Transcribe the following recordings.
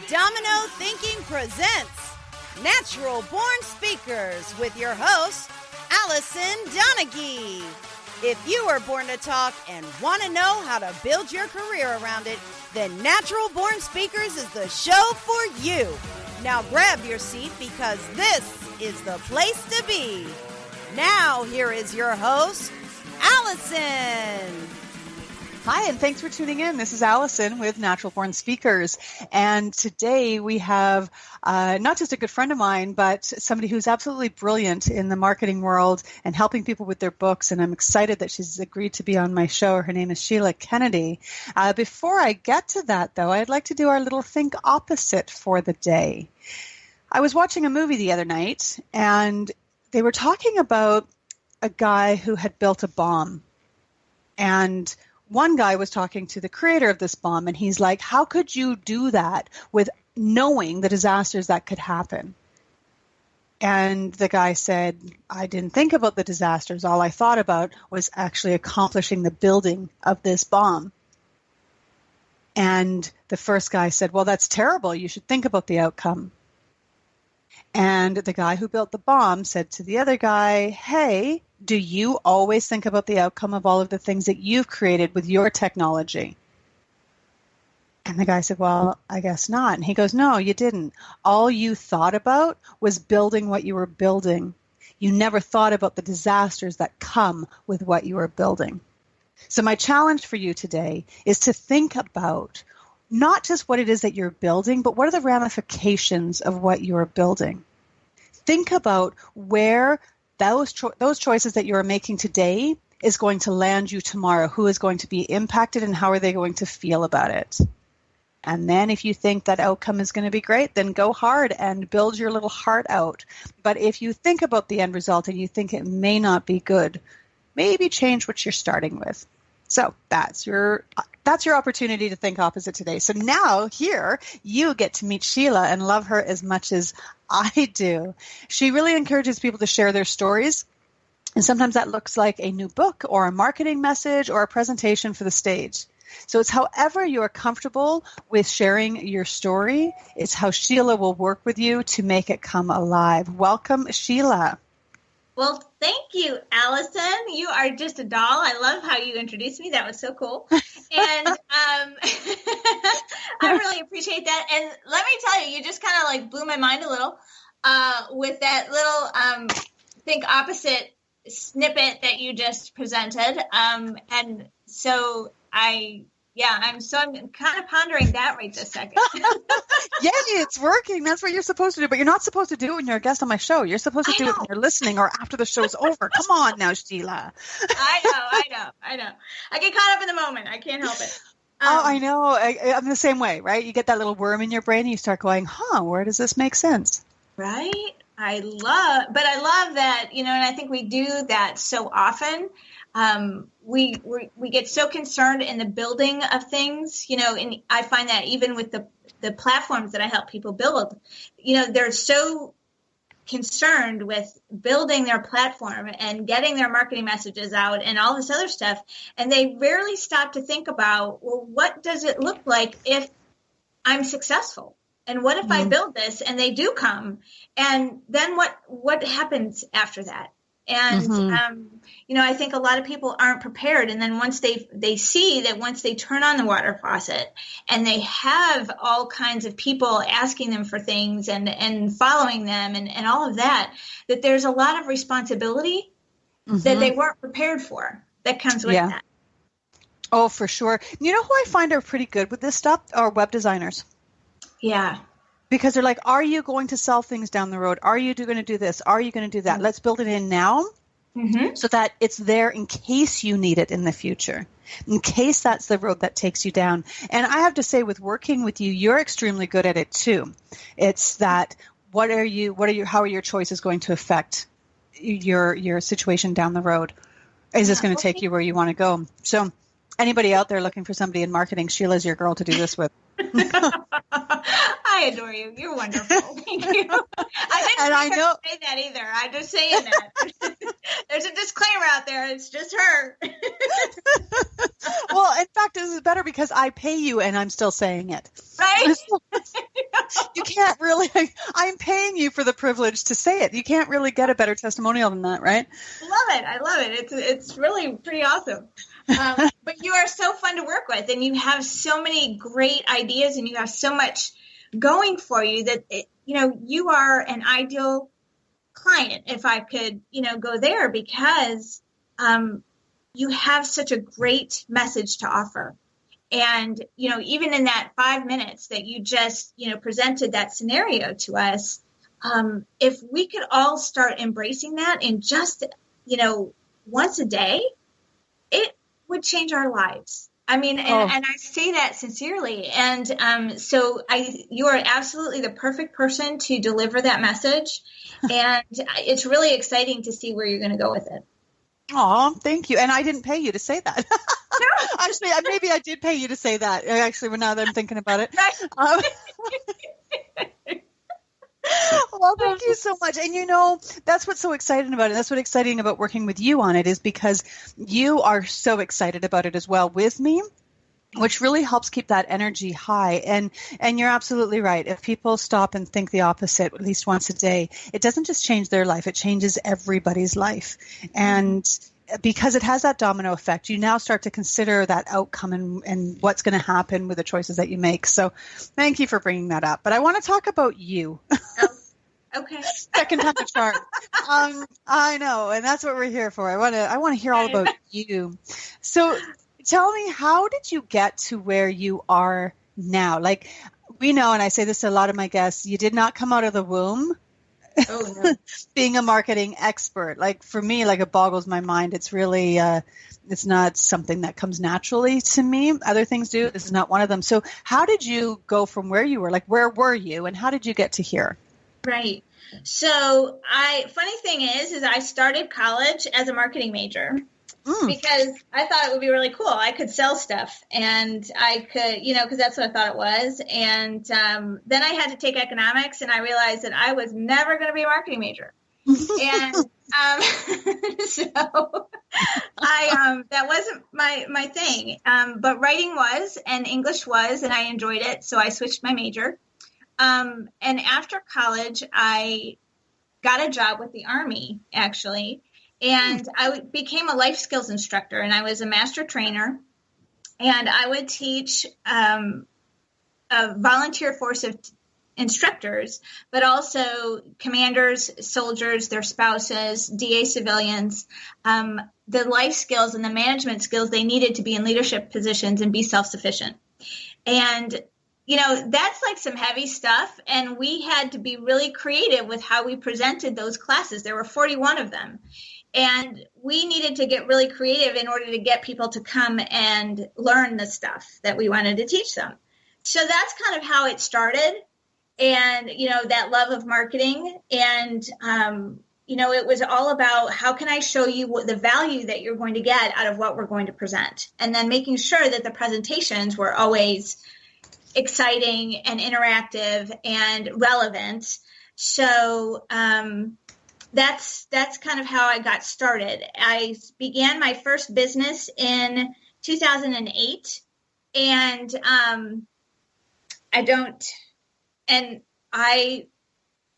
Domino Thinking presents Natural Born Speakers with your host, Allison Donaghy. If you were born to talk and want to know how to build your career around it, then Natural Born Speakers is the show for you. Now grab your seat because this is the place to be. Now here is your host, Allison. Hi, and thanks for tuning in. This is Allison with Natural Born Speakers. And today we have not just a good friend of mine, but somebody who's absolutely brilliant in the marketing world and helping people with their books. And I'm excited that she's agreed to be on my show. Her name is Sheila Kennedy. Before I get to that, though, I'd like to do our little think opposite for the day. I was watching a movie the other night, and they were talking about a guy who had built a bomb. And one guy was talking to the creator of this bomb, and he's like, how could you do that with knowing the disasters that could happen? And the guy said, I didn't think about the disasters. All I thought about was actually accomplishing the building of this bomb. And the first guy said, well, that's terrible. You should think about the outcome. And the guy who built the bomb said to the other guy, hey, do you always think about the outcome of all of the things that you've created with your technology? And the guy said, well, I guess not. And he goes, no, you didn't. All you thought about was building what you were building. You never thought about the disasters that come with what you were building. So my challenge for you today is to think about not just what it is that you're building, but what are the ramifications of what you're building? Think about where those choices that you're making today is going to land you tomorrow. Who is going to be impacted and how are they going to feel about it? And then if you think that outcome is going to be great, then go hard and build your little heart out. But if you think about the end result and you think it may not be good, maybe change what you're starting with. So that's your opportunity to think opposite today. So now here you get to meet Sheila and love her as much as I do. She really encourages people to share their stories. And sometimes that looks like a new book or a marketing message or a presentation for the stage. So it's however you are comfortable with sharing your story. It's how Sheila will work with you to make it come alive. Welcome, Sheila. Well, thank you, Allison. You are just a doll. I love how you introduced me. That was so cool. And I really appreciate that. And let me tell you, you just kind of like blew my mind a little with that little think opposite snippet that you just presented. And so I'm kind of pondering that right this second. Yeah, it's working. That's what you're supposed to do. But you're not supposed to do it when you're a guest on my show. You're supposed to do it when you're listening or after the show's over. Come on now, Sheila. I know. I get caught up in the moment. I can't help it. I know. I'm the same way, right? You get that little worm in your brain and you start going, where does this make sense? Right? I love that, and I think we do that so often. We get so concerned in the building of things, and I find that even with the platforms that I help people build, they're so concerned with building their platform and getting their marketing messages out and all this other stuff. And they rarely stop to think about, well, what does it look like if I'm successful? And what if I build this and they do come? And then what happens after that? And, I think a lot of people aren't prepared. And then once they see that once they turn on the water faucet and they have all kinds of people asking them for things and following them and all of that there's a lot of responsibility that they weren't prepared for that comes with that. Oh, for sure. You know who I find are pretty good with this stuff are web designers. Yeah. Because they're like, are you going to sell things down the road? Are you going to do this? Are you going to do that? Let's build it in now so that it's there in case you need it in the future, in case that's the road that takes you down. And I have to say, with working with you, you're extremely good at it too. It's that how are your choices going to affect your situation down the road? Is this going to take you where you want to go? So anybody out there looking for somebody in marketing, Sheila's your girl to do this with. I adore you. You're wonderful. Thank you. I didn't say that either. I'm just saying that. There's a disclaimer out there. It's just her. Well, in fact, this is better because I pay you and I'm still saying it. Right? You can't really, I'm paying you for the privilege to say it. You can't really get a better testimonial than that, right? I love it. It's really pretty awesome. But you are so fun to work with, and you have so many great ideas, and you have so much going for you that, you are an ideal client, if I could, go there, because you have such a great message to offer. And, even in that 5 minutes that you just, presented that scenario to us, if we could all start embracing that in just, once a day, it would change our lives. I mean, and I say that sincerely. And so you are absolutely the perfect person to deliver that message. And it's really exciting to see where you're going to go with it. Oh, thank you. And I didn't pay you to say that. Actually, maybe I did pay you to say that. Actually, now that I'm thinking about it. Well, thank you so much. And that's what's so exciting about it. That's what's exciting about working with you on it, is because you are so excited about it as well with me, which really helps keep that energy high. And you're absolutely right. If people stop and think the opposite at least once a day, it doesn't just change their life, it changes everybody's life. And because it has that domino effect, you now start to consider that outcome and what's going to happen with the choices that you make. So thank you for bringing that up. But I want to talk about you. Oh, okay. Second time the charm. I know. And that's what we're here for. I want to hear all about you. So tell me, how did you get to where you are now? Like, we know, and I say this to a lot of my guests, you did not come out of the womb being a marketing expert. Like, for me, it boggles my mind. It's really, it's not something that comes naturally to me. Other things do. This is not one of them. So how did you go from where you were? Like, where were you and how did you get to here? Right. So funny thing is I started college as a marketing major. Because I thought it would be really cool. I could sell stuff and I could, because that's what I thought it was. And then I had to take economics and I realized that I was never going to be a marketing major. And so that wasn't my thing. But writing was, and English was, and I enjoyed it. So I switched my major. And after college, I got a job with the Army, actually. And I became a life skills instructor, and I was a master trainer, and I would teach a volunteer force of instructors, but also commanders, soldiers, their spouses, DA civilians, the life skills and the management skills they needed to be in leadership positions and be self-sufficient. And that's like some heavy stuff, and we had to be really creative with how we presented those classes. There were 41 of them. And we needed to get really creative in order to get people to come and learn the stuff that we wanted to teach them. So that's kind of how it started. And, that love of marketing. And, it was all about how can I show you what the value that you're going to get out of what we're going to present. And then making sure that the presentations were always exciting and interactive and relevant. So, that's kind of how I got started. I began my first business in 2008, and I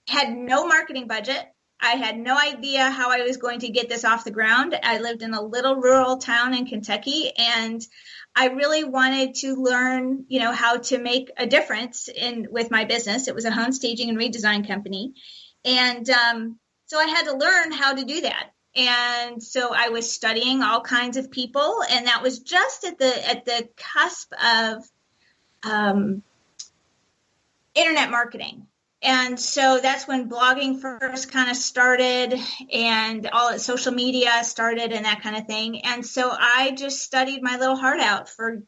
had no marketing budget. I had no idea how I was going to get this off the ground. I lived in a little rural town in Kentucky, and I really wanted to learn, how to make a difference with my business. It was a home staging and redesign company, and so I had to learn how to do that. And so I was studying all kinds of people, and that was just at the cusp of internet marketing. And so that's when blogging first kind of started, and all social media started and that kind of thing. And so I just studied my little heart out for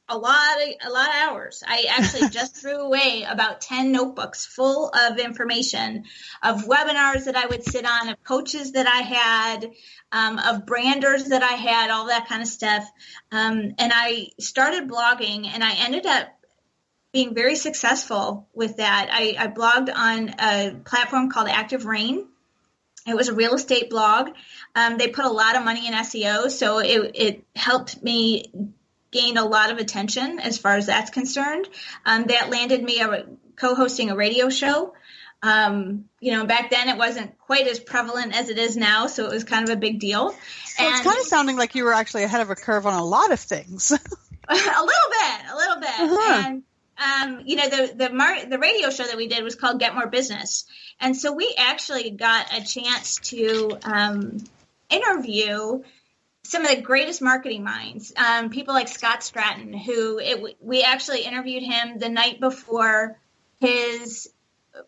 a lot of hours. I actually just threw away about 10 notebooks full of information, of webinars that I would sit on, of coaches that I had, of branders that I had, all that kind of stuff. And I started blogging, and I ended up being very successful with that. I blogged on a platform called Active Rain. It was a real estate blog. They put a lot of money in SEO, so it helped me gained a lot of attention as far as that's concerned. That landed me co-hosting a radio show. Back then it wasn't quite as prevalent as it is now, so it was kind of a big deal. So it's kind of sounding like you were actually ahead of a curve on a lot of things. a little bit. Uh-huh. And, the radio show that we did was called Get More Business. And so we actually got a chance to interview some of the greatest marketing minds, people like Scott Stratton, we actually interviewed him the night before his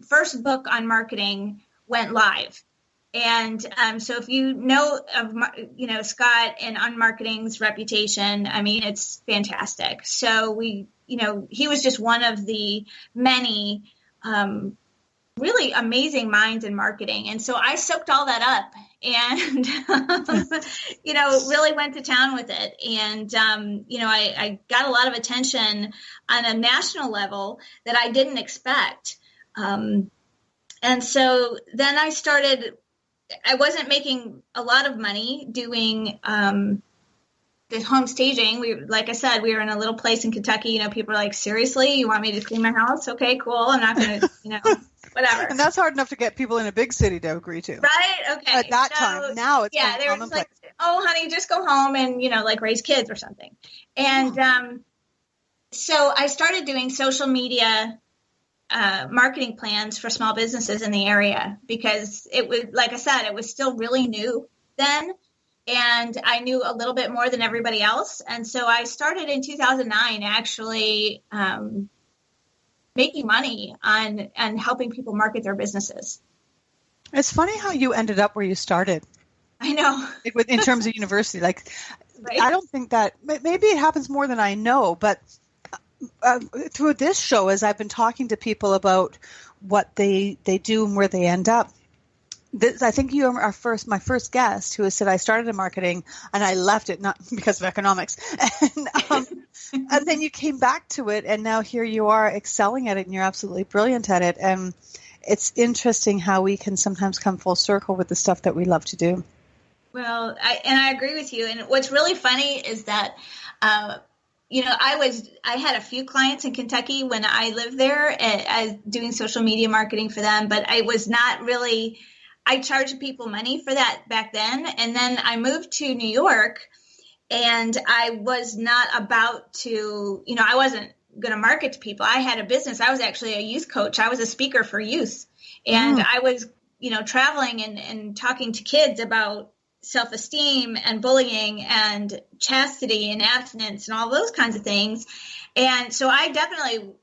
first book on marketing went live. And so if you know of, Scott and on marketing's reputation, I mean, it's fantastic. So he was just one of the many really amazing minds in marketing. And so I soaked all that up and, really went to town with it. And, I got a lot of attention on a national level that I didn't expect. And so then I wasn't making a lot of money doing the home staging. Like I said, we were in a little place in Kentucky. People are like, seriously, you want me to clean my house? Okay, cool. I'm not going to, whatever. And that's hard enough to get people in a big city to agree to. Right? Okay. At that time. Now it's they were just like, oh, honey, just go home and, raise kids or something. And so I started doing social media marketing plans for small businesses in the area because it was, like I said, it was still really new then. And I knew a little bit more than everybody else. And so I started in 2009 actually making money on helping people market their businesses. It's funny how you ended up where you started. I know. In terms of university. Like, right? I don't think that, maybe it happens more than I know, but through this show, as I've been talking to people about what they do and where they end up, I think you are my first guest who has said, I started in marketing and I left it, not because of economics. And then you came back to it and now here you are excelling at it and you're absolutely brilliant at it. And it's interesting how we can sometimes come full circle with the stuff that we love to do. Well, I agree with you. And what's really funny is that, I had a few clients in Kentucky when I lived there as doing social media marketing for them, but I was not really, I charged people money for that back then. And then I moved to New York and I was not about to, I wasn't going to market to people. I had a business. I was actually a youth coach. I was a speaker for youth. And I was, traveling and talking to kids about self-esteem and bullying and chastity and abstinence and all those kinds of things. And so I definitely,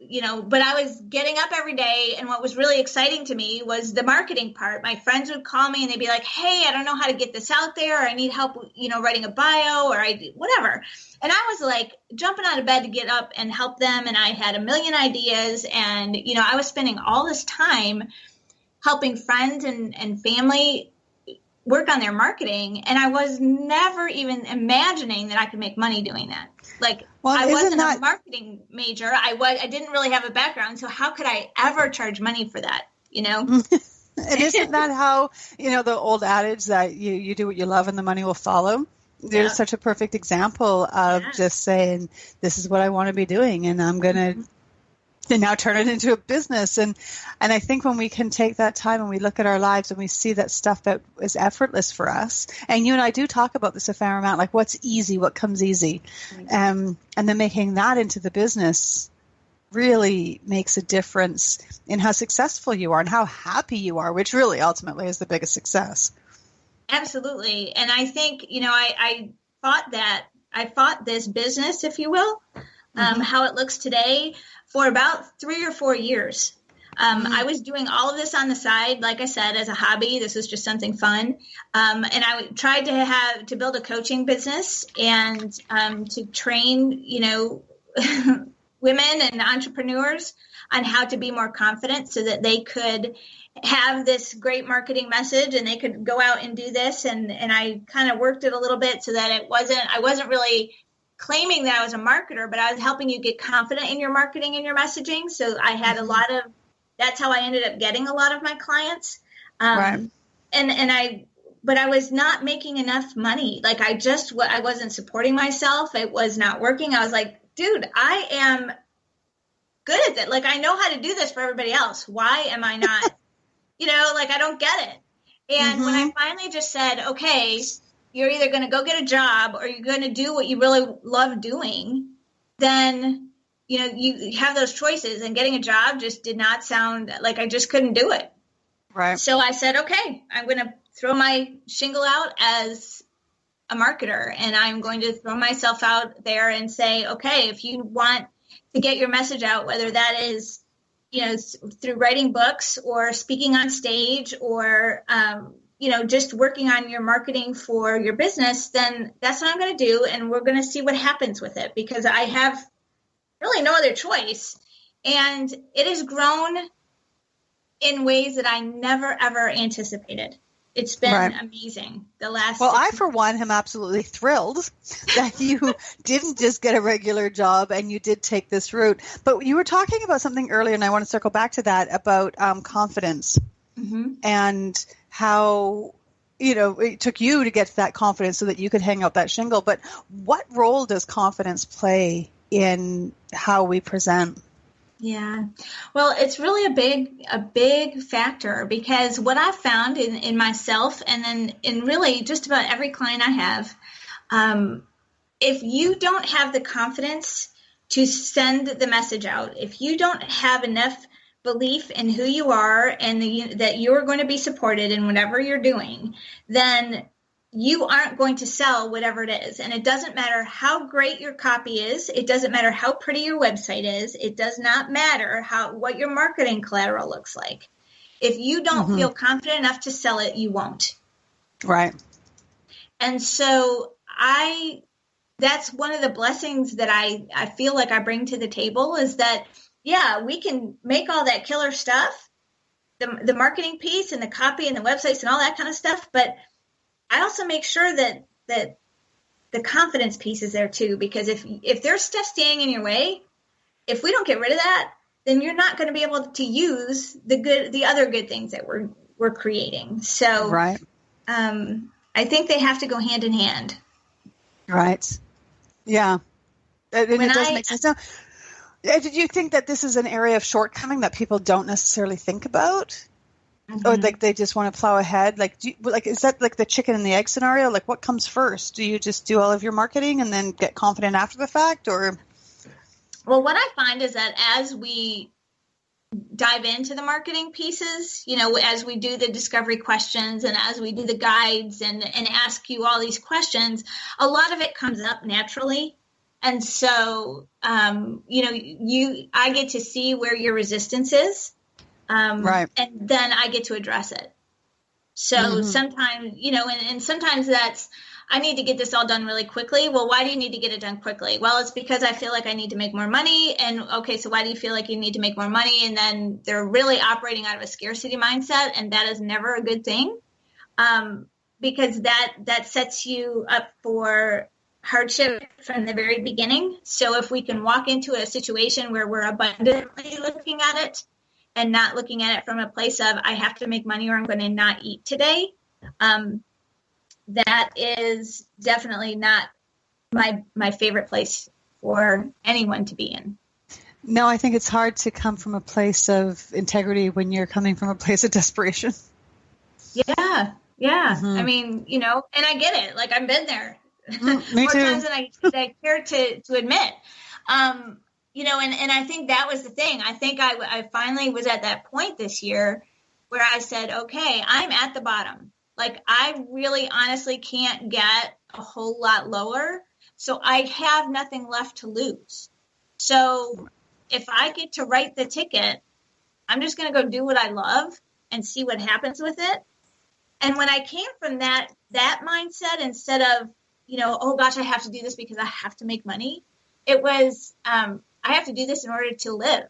but I was getting up every day. And what was really exciting to me was the marketing part. My friends would call me and they'd be like, hey, I don't know how to get this out there. Or I need help, writing a bio or whatever. And I was like jumping out of bed to get up and help them. And I had a million ideas. And, I was spending all this time helping friends and family work on their marketing. And I was never even imagining that I could make money doing that. Like, I wasn't a marketing major. I didn't really have a background. So how could I ever charge money for that? And isn't that how, the old adage that you do what you love and the money will follow? There's such a perfect example of just saying, this is what I want to be doing. And I'm going to now turn it into a business. And I think when we can take that time and we look at our lives and we see that stuff that is effortless for us, and you and I do talk about this a fair amount, like what's easy, what comes easy. And then making that into the business really makes a difference in how successful you are and how happy you are, which really ultimately is the biggest success. Absolutely. And I think, I fought this business, if you will, how it looks today for about 3 or 4 years. I was doing all of this on the side, like I said, as a hobby. This was just something fun. And I tried to build a coaching business and to train, women and entrepreneurs on how to be more confident so that they could have this great marketing message and they could go out and do this. And I kind of worked it a little bit so that I wasn't really claiming that I was a marketer, but I was helping you get confident in your marketing and your messaging. So I had that's how I ended up getting a lot of my clients. Right. And I but I was not making enough money. Like I wasn't supporting myself. It was not working. I was like, dude, I am good at it. Like, I know how to do this for everybody else. Why am I not, I don't get it. And when I finally just said, okay, you're either going to go get a job or you're going to do what you really love doing, then, you have those choices, and getting a job just did not sound like I just couldn't do it. Right. So I said, okay, I'm going to throw my shingle out as a marketer, and I'm going to throw myself out there and say, okay, if you want to get your message out, whether that is, through writing books or speaking on stage or, just working on your marketing for your business, then that's what I'm going to do. And we're going to see what happens with it, because I have really no other choice. And it has grown in ways that I never, ever anticipated. It's been amazing the last. Well, I, for one, am absolutely thrilled that you didn't just get a regular job and you did take this route. But you were talking about something earlier, and I want to circle back to that, about confidence and how, it took you to get to that confidence so that you could hang out that shingle. But what role does confidence play in how we present? Yeah. Well, it's really a big factor, because what I've found in myself, and then in really just about every client I have, if you don't have the confidence to send the message out, if you don't have enough belief in who you are and that you're going to be supported in whatever you're doing, then you aren't going to sell whatever it is. And it doesn't matter how great your copy is. It doesn't matter how pretty your website is. It does not matter what your marketing collateral looks like. If you don't feel confident enough to sell it, you won't. Right. And so that's one of the blessings that I feel like I bring to the table, is that, yeah, we can make all that killer stuff, the marketing piece and the copy and the websites and all that kind of stuff, but I also make sure that the confidence piece is there too, because if there's stuff standing in your way, if we don't get rid of that, then you're not going to be able to use the other good things that we're creating. So, right. I think they have to go hand in hand. Right. Yeah. And it does make sense. Now, did you think that this is an area of shortcoming that people don't necessarily think about? Or like they just want to plow ahead? Is that like the chicken and the egg scenario? Like, what comes first? Do you just do all of your marketing and then get confident after the fact, or? Well, what I find is that as we dive into the marketing pieces, as we do the discovery questions and as we do the guides and ask you all these questions, a lot of it comes up naturally. And so, I get to see where your resistance is. Right. And then I get to address it. So sometimes, and sometimes that's, I need to get this all done really quickly. Well, why do you need to get it done quickly? Well, it's because I feel like I need to make more money. And okay, so why do you feel like you need to make more money? And then they're really operating out of a scarcity mindset. And that is never a good thing. Because that sets you up for hardship from the very beginning. So if we can walk into a situation where we're abundantly looking at it, and not looking at it from a place of, I have to make money or I'm going to not eat today, that is definitely not my favorite place for anyone to be in. No, I think it's hard to come from a place of integrity when you're coming from a place of desperation. Yeah. I mean, and I get it. Like, I've been there me more too. times than I care to admit. And I think that was the thing. I think I finally was at that point this year where I said, okay, I'm at the bottom. Like, I really honestly can't get a whole lot lower. So I have nothing left to lose. So if I get to write the ticket, I'm just going to go do what I love and see what happens with it. And when I came from that mindset, instead of, oh gosh, I have to do this because I have to make money, it was, I have to do this in order to live,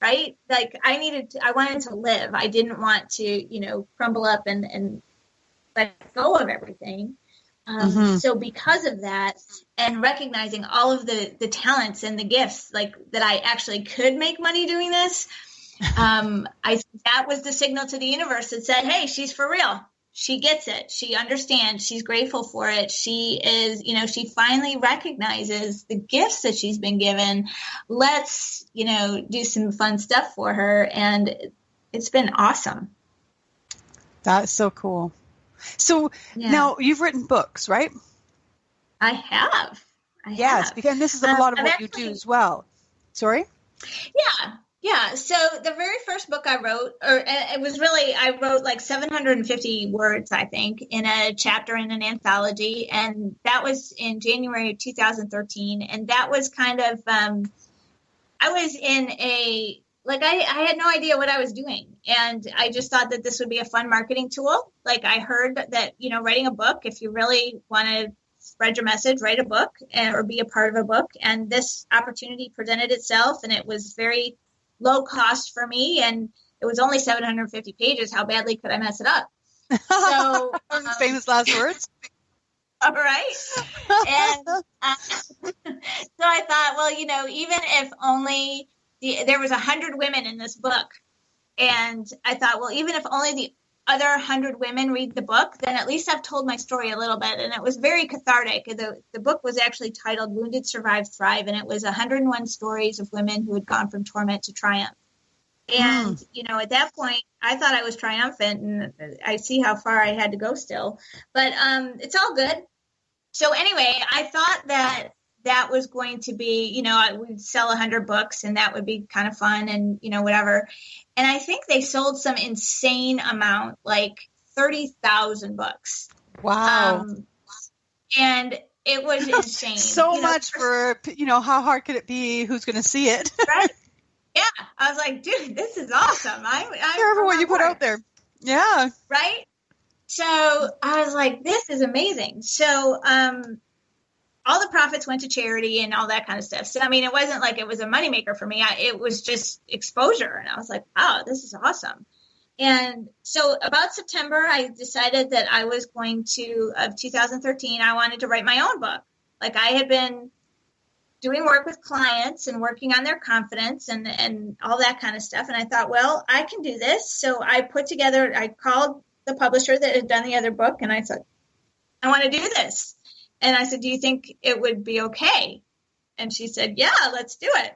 right? Like, I wanted to live. I didn't want to, crumble up and let go of everything. So because of that, and recognizing all of the talents and the gifts, like, that I actually could make money doing this, that was the signal to the universe that said, hey, she's for real. she gets it. She understands. She's grateful for it. She is, she finally recognizes the gifts that she's been given. Let's, do some fun stuff for her. And it's been awesome. That's so cool. So now you've written books, right? I have. Yes, because this is a lot of what you do as well. Sorry? Yeah. So the very first book I wrote, I wrote like 750 words, I think, in a chapter in an anthology. And that was in January of 2013. And that was kind of, I was in I had no idea what I was doing. And I just thought that this would be a fun marketing tool. Like I heard that, writing a book, if you really want to spread your message, write a book or be a part of a book. And this opportunity presented itself, and it was very low cost for me. And it was only 750 pages. How badly could I mess it up? So famous last words. All right. And so I thought, well, even if only there was 100 women in this book. And I thought, well, even if only the other 100 women read the book, then at least I've told my story a little bit. And it was very cathartic. The book was actually titled Wounded Survive Thrive. And it was 101 stories of women who had gone from torment to triumph. And, at that point, I thought I was triumphant, and I see how far I had to go still. But it's all good. So anyway, I thought that was going to be, we'd sell 100 books and that would be kind of fun and, whatever. And I think they sold some insane amount, like 30,000 books. Wow. And it was insane. So much for, how hard could it be? Who's going to see it? Right. Yeah. I was like, dude, this is awesome. I'm careful what you put out there. Yeah. Right. So I was like, this is amazing. So, all the profits went to charity and all that kind of stuff. So, I mean, it wasn't like it was a moneymaker for me. It was just exposure. And I was like, wow, this is awesome. And so about September, I decided that I was going to, of 2013, I wanted to write my own book. Like I had been doing work with clients and working on their confidence and all that kind of stuff. And I thought, well, I can do this. So I called the publisher that had done the other book. And I said, I want to do this. And I said, do you think it would be okay? And she said, yeah, let's do it.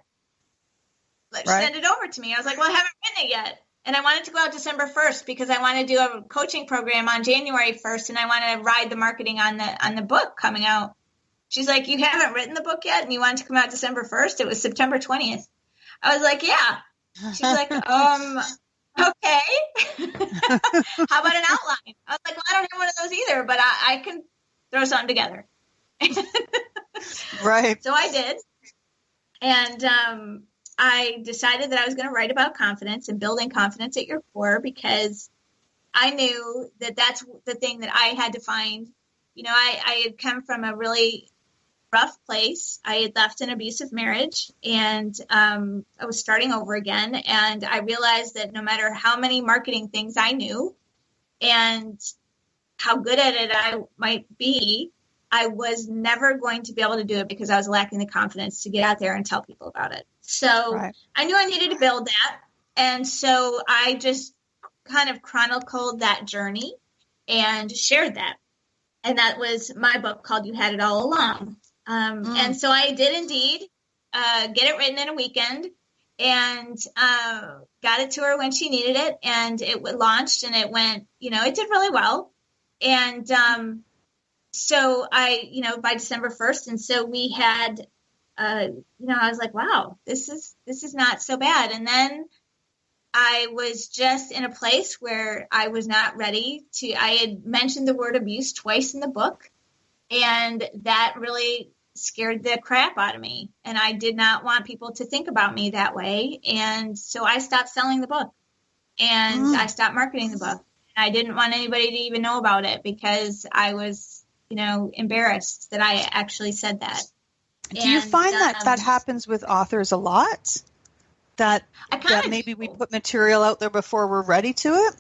Send it over to me. I was like, well, I haven't written it yet. And I wanted to go out December 1st because I want to do a coaching program on January 1st. And I want to ride the marketing on the book coming out. She's like, you haven't written the book yet? And you want it to come out December 1st? It was September 20th. I was like, yeah. She's like, okay. How about an outline? I was like, well, I don't have one of those either, but I can throw something together. Right. So I did. And I decided that I was going to write about confidence and building confidence at your core because I knew that that's the thing that I had to find. I had come from a really rough place. I had left an abusive marriage and I was starting over again. And I realized that no matter how many marketing things I knew and how good at it I might be, I was never going to be able to do it because I was lacking the confidence to get out there and tell people about it. So I knew I needed to build that. And so I just kind of chronicled that journey and shared that. And that was my book called You Had It All Along. And so I did indeed get it written in a weekend and got it to her when she needed it. And it launched and it went, it did really well. And so I, by December 1st, and so we had, I was like, wow, this is not so bad. And then I was just in a place where I was not ready I had mentioned the word abuse twice in the book, and that really scared the crap out of me. And I did not want people to think about me that way. And so I stopped selling the book and I stopped marketing the book. I didn't want anybody to even know about it because I was, embarrassed that I actually said that. Do you find that happens with authors a lot? That maybe we put material out there before we're ready to it?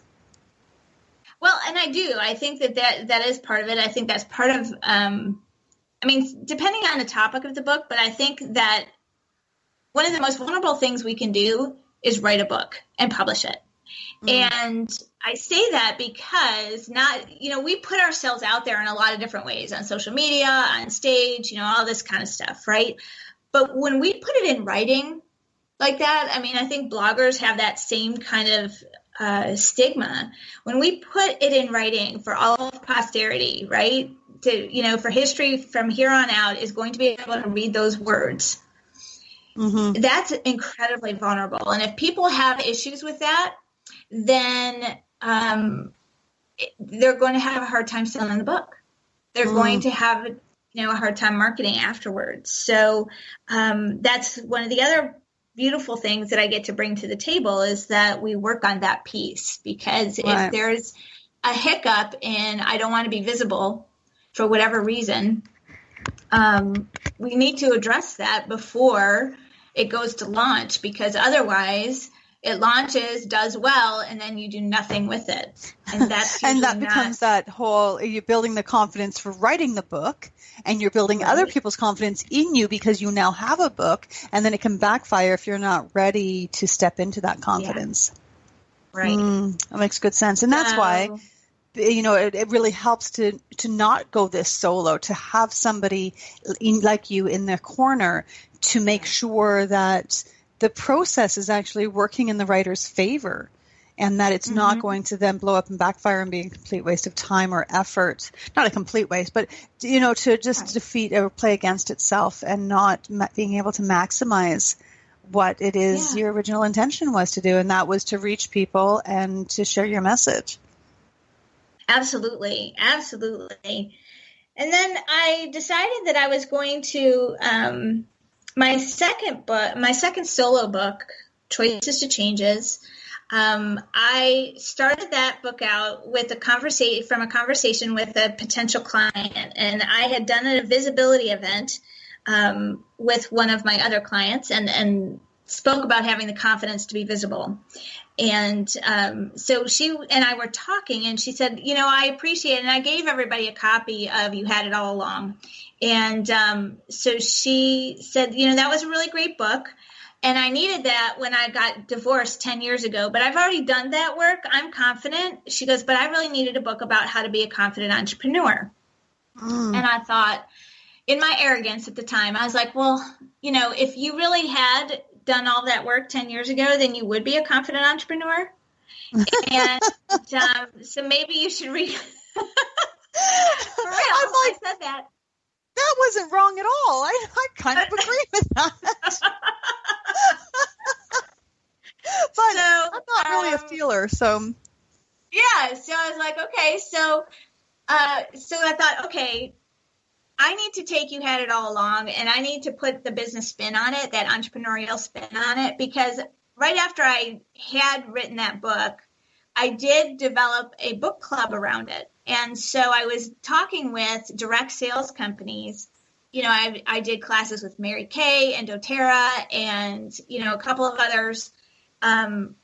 Well, and I do. I think that is part of it. I think that's part of, depending on the topic of the book, but I think that one of the most vulnerable things we can do is write a book and publish it. And I say that because we put ourselves out there in a lot of different ways on social media, on stage, all this kind of stuff, right? But when we put it in writing like that, I mean, I think bloggers have that same kind of stigma. When we put it in writing for all of posterity, right? For history from here on out is going to be able to read those words. That's incredibly vulnerable. And if people have issues with that, then they're going to have a hard time selling the book. They're going to have a hard time marketing afterwards. So that's one of the other beautiful things that I get to bring to the table is that we work on that piece, because if there's a hiccup and I don't want to be visible for whatever reason, we need to address that before it goes to launch, because otherwise it launches, does well, and then you do nothing with it. And that's and that becomes that whole, you're building the confidence for writing the book, and you're building other people's confidence in you because you now have a book, and then it can backfire if you're not ready to step into that confidence. Yeah. Right. That makes good sense. And that's why, it really helps to not go this solo, to have somebody like you in their corner to make sure that the process is actually working in the writer's favor, and that it's not going to then blow up and backfire and be a complete waste of time or effort. Not a complete waste, but, to just defeat or play against itself and not being able to maximize what it is your original intention was to do, and that was to reach people and to share your message. Absolutely. Absolutely. And then I decided that I was going to, my second solo book, Choices to Changes, I started that book out with a conversation with a potential client. And I had done a visibility event with one of my other clients and spoke about having the confidence to be visible. And so she and I were talking, and she said, I appreciate it. And I gave everybody a copy of You Had It All Along. And so she said, that was a really great book. And I needed that when I got divorced 10 years ago. But I've already done that work. I'm confident. She goes, but I really needed a book about how to be a confident entrepreneur. And I thought, in my arrogance at the time, I was like, well, if you really had done all that work 10 years ago, then you would be a confident entrepreneur. And so maybe you should read. For real, I said that. That wasn't wrong at all. I kind of agree with that. But so, I'm not really a feeler, so. Yeah, so I was like, okay, so I thought, okay, I need to take You Had It All Along, and I need to put the business spin on it, that entrepreneurial spin on it, because right after I had written that book, I did develop a book club around it. And so I was talking with direct sales companies. I did classes with Mary Kay and doTERRA and, a couple of others. And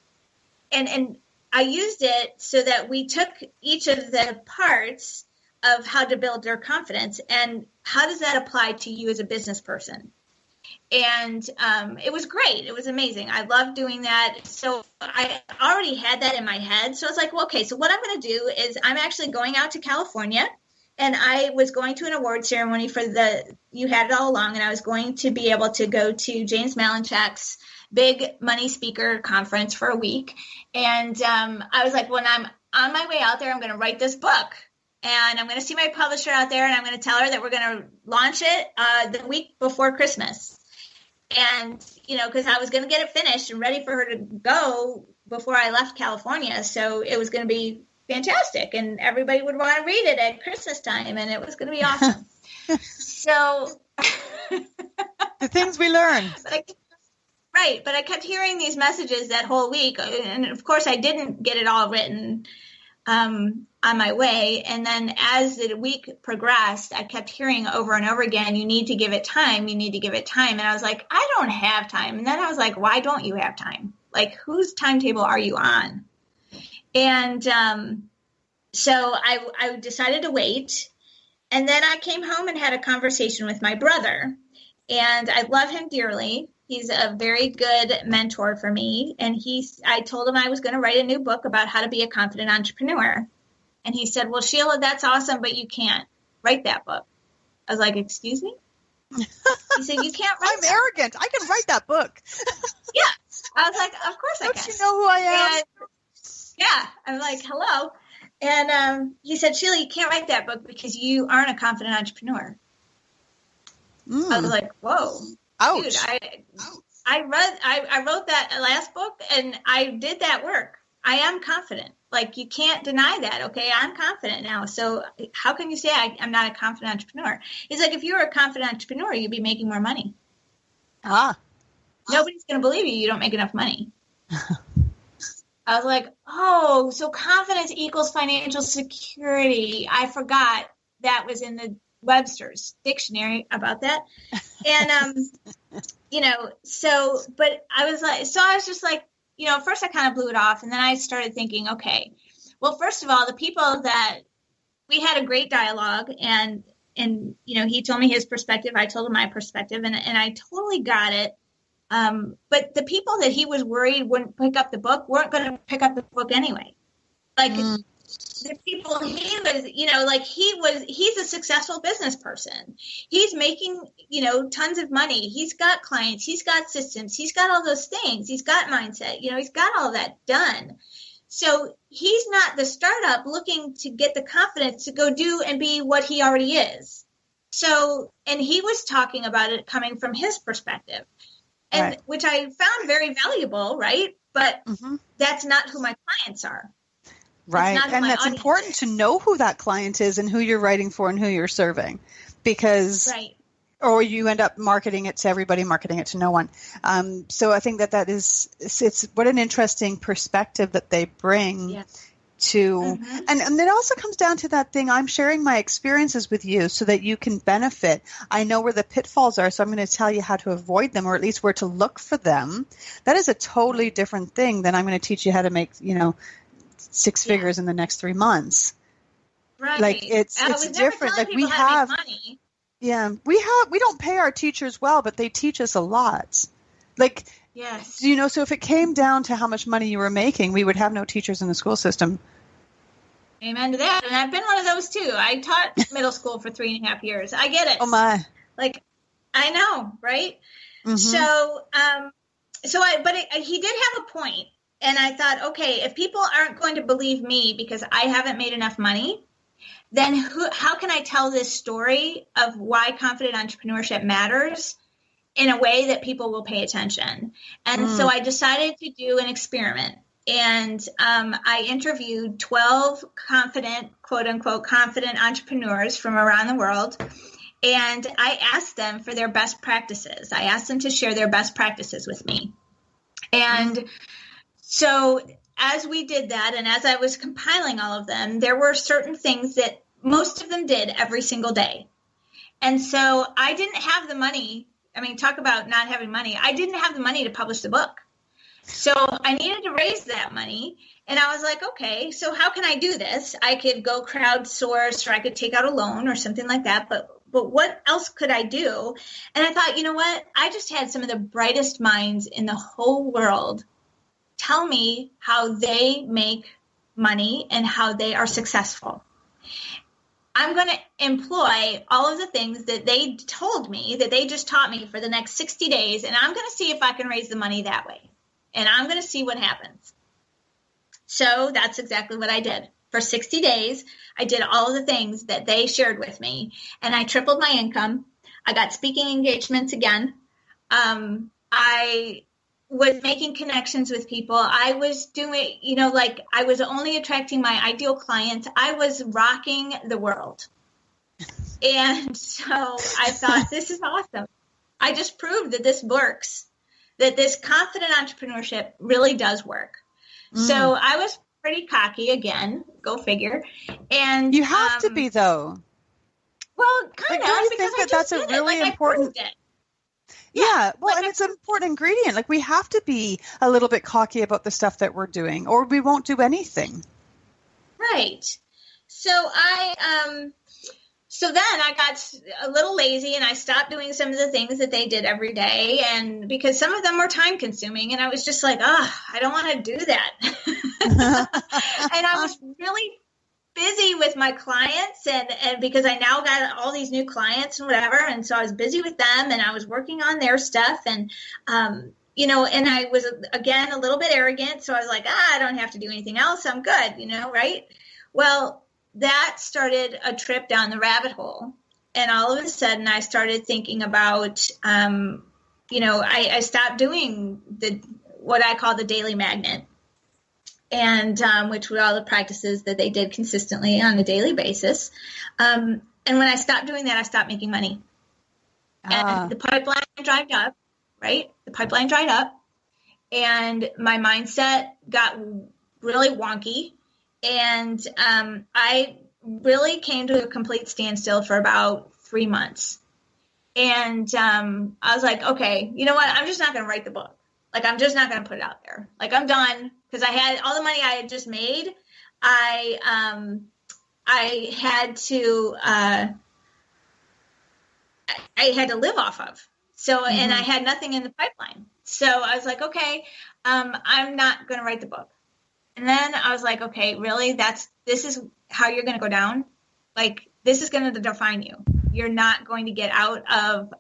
I used it so that we took each of the parts of how to build their confidence and how does that apply to you as a business person. And it was great. It was amazing. I loved doing that. So I already had that in my head. So I was like, well, okay, so what I'm going to do is I'm actually going out to California, and I was going to an award ceremony for the You Had It All Along, and I was going to be able to go to James Malinchak's big money speaker conference for a week. And I was like, when I'm on my way out there, I'm going to write this book. And I'm going to see my publisher out there, and I'm going to tell her that we're going to launch it the week before Christmas. And, because I was going to get it finished and ready for her to go before I left California. So it was going to be fantastic, and everybody would want to read it at Christmas time, and it was going to be awesome. So the things we learn. But I kept hearing these messages that whole week. And of course I didn't get it all written on my way. And then as the week progressed, I kept hearing over and over again, you need to give it time. You need to give it time. And I was like, I don't have time. And then I was like, why don't you have time? Like, whose timetable are you on? And so I decided to wait. And then I came home and had a conversation with my brother. And I love him dearly. He's a very good mentor for me. And I told him I was going to write a new book about how to be a confident entrepreneur. And he said, well, Sheila, that's awesome, but you can't write that book. I was like, excuse me? He said, you can't write I'm arrogant. I can write that book. Yeah. I was like, of course I can. Don't you know who I am? And, yeah. I'm like, hello. And he said, Sheila, you can't write that book because you aren't a confident entrepreneur. I was like, whoa. Ouch. Dude, I wrote that last book and I did that work. I am confident. Like, you can't deny that. Okay. I'm confident now. So how can you say I'm not a confident entrepreneur? He's like, if you were a confident entrepreneur, you'd be making more money. Nobody's going to believe you. You don't make enough money. I was like, oh, so confidence equals financial security. I forgot that was in the Webster's dictionary about that. And, but I was just like, at first I kind of blew it off. And then I started thinking, okay, well, first of all, the people that we had a great dialogue and he told me his perspective. I told him my perspective and I totally got it. But the people that he was worried wouldn't pick up the book weren't going to pick up the book anyway. Like the people he's a successful business person. He's making, tons of money. He's got clients, he's got systems, he's got all those things. He's got mindset, he's got all that done. So he's not the startup looking to get the confidence to go do and be what he already is. So, and he was talking about it coming from his perspective. And right. Which I found very valuable, right? But that's not who my clients are. Right. And that's important to know who that client is and who you're writing for and who you're serving. Because, or you end up marketing it to everybody, marketing it to no one. So I think that it's what an interesting perspective that they bring to, and it also comes down to that thing. I'm sharing my experiences with you so that you can benefit. I know where the pitfalls are, so I'm going to tell you how to avoid them, or at least where to look for them. That is a totally different thing than I'm going to teach you how to make, six figures in the next 3 months. Right. Like it's different. Like we have, money. Yeah, we don't pay our teachers well, but they teach us a lot. Like, yes. So if it came down to how much money you were making, we would have no teachers in the school system. Amen to that. And I've been one of those too. I taught middle school for 3.5 years. I get it. Oh my. Like, I know, right? So, he did have a point. And I thought, okay, if people aren't going to believe me because I haven't made enough money, then how can I tell this story of why confident entrepreneurship matters in a way that people will pay attention? And so I decided to do an experiment. And I interviewed 12 confident, quote unquote, confident entrepreneurs from around the world. And I asked them for their best practices. I asked them to share their best practices with me. And so as we did that, and as I was compiling all of them, there were certain things that most of them did every single day. And so I didn't have the money. I mean, talk about not having money. I didn't have the money to publish the book. So I needed to raise that money. And I was like, okay, so how can I do this? I could go crowdsource, or I could take out a loan or something like that. But what else could I do? And I thought, you know what? I just had some of the brightest minds in the whole world tell me how they make money and how they are successful. I'm going to employ all of the things that they told me, that they just taught me for the next 60 days, and I'm going to see if I can raise the money that way. And I'm going to see what happens. So that's exactly what I did. For 60 days, I did all of the things that they shared with me, and I tripled my income. I got speaking engagements again. I was making connections with people. I was doing, I was only attracting my ideal clients. I was rocking the world. And so I thought, this is awesome. I just proved that this works, that this confident entrepreneurship really does work. So I was pretty cocky again, go figure. And you have to be, though. Well, kind of. Don't you think that's a really important... Yeah, well, and it's an important ingredient. Like, we have to be a little bit cocky about the stuff that we're doing, or we won't do anything. Right. So So then I got a little lazy and I stopped doing some of the things that they did every day. And because some of them were time consuming, and I was just like, I don't want to do that. And I was really busy with my clients and because I now got all these new clients and whatever. And so I was busy with them and I was working on their stuff. And, and I was, again, a little bit arrogant. So I was like, I don't have to do anything else. I'm good, right? Well, that started a trip down the rabbit hole. And all of a sudden I started thinking about, I stopped doing what I call the daily magnet, and which were all the practices that they did consistently on a daily basis. And when I stopped doing that, I stopped making money. And the pipeline dried up, right? The pipeline dried up and my mindset got really wonky. And I really came to a complete standstill for about 3 months. And I was like, okay, you know what? I'm just not going to write the book. Like, I'm just not going to put it out there. Like, I'm done. Because I had all the money I had just made. I had to live off of. So, and I had nothing in the pipeline. So I was like, okay, I'm not going to write the book. And then I was like, okay, really? This is how you're going to go down? Like, this is going to define you. You're not going to get out of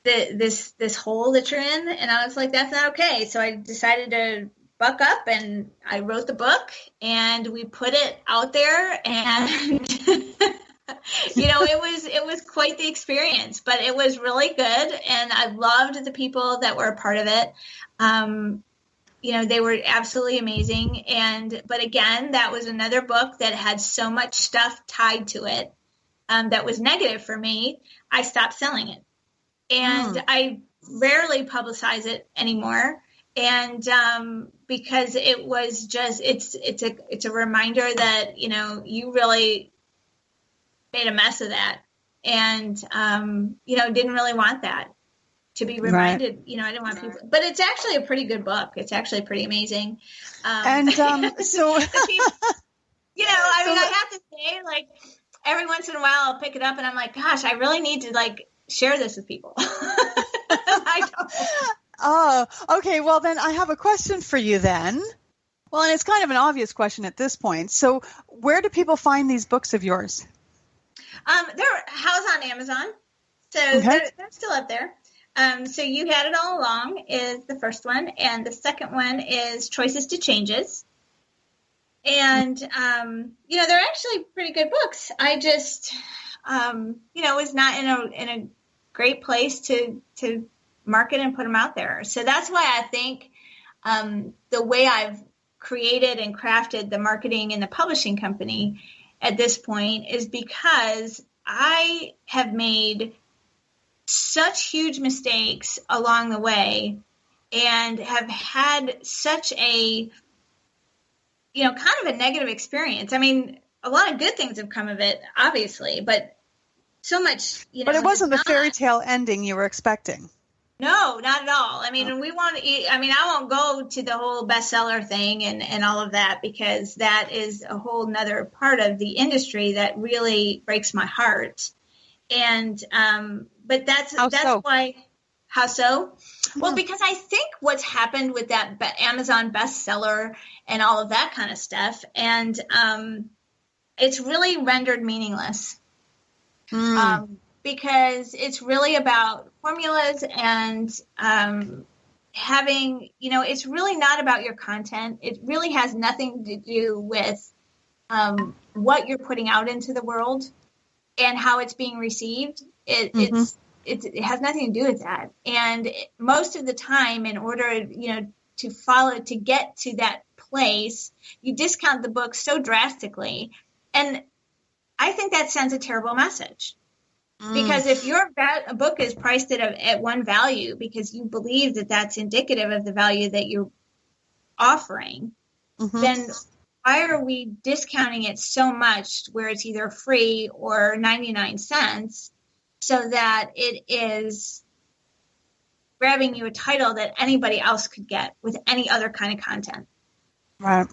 this hole that you're in. And I was like, that's not okay. So I decided to buck up and I wrote the book and we put it out there, and it was quite the experience, but it was really good. And I loved the people that were a part of it. They were absolutely amazing. But again, that was another book that had so much stuff tied to it that was negative for me. I stopped selling it. And I rarely publicize it anymore. And because it was just, it's a reminder that, you really made a mess of that. And, didn't really want that to be reminded. Right. I didn't want people, but it's actually a pretty good book. It's actually pretty amazing. So, I have to say, like, every once in a while I'll pick it up and I'm like, gosh, I really need to, like, share this with people. I don't. Oh, okay. Well, then I have a question for you then. Well, and it's kind of an obvious question at this point. So where do people find these books of yours? They're housed on Amazon. So they're still up there. So You Had It All Along is the first one. And the second one is Choices to Changes. And, they're actually pretty good books. I just, was not in a great place to market and put them out there. So that's why I think the way I've created and crafted the marketing and the publishing company at this point is because I have made such huge mistakes along the way and have had such a, kind of a negative experience. I mean, a lot of good things have come of it, obviously, but so much, But it wasn't the fairy tale ending you were expecting. No, not at all. I mean, I won't go to the whole bestseller thing and all of that, because that is a whole nother part of the industry that really breaks my heart. And, but that's why, how so? Well, because I think what's happened with that Amazon bestseller and all of that kind of stuff, and it's really rendered meaningless. Because it's really about formulas and having, it's really not about your content. It really has nothing to do with what you're putting out into the world and how it's being received. It has nothing to do with that. And most of the time, in order, to get to that place, you discount the book so drastically. And I think that sends a terrible message. Because if your book is priced at one value because you believe that that's indicative of the value that you're offering, then why are we discounting it so much where it's either free or 99 cents so that it is grabbing you a title that anybody else could get with any other kind of content? Right.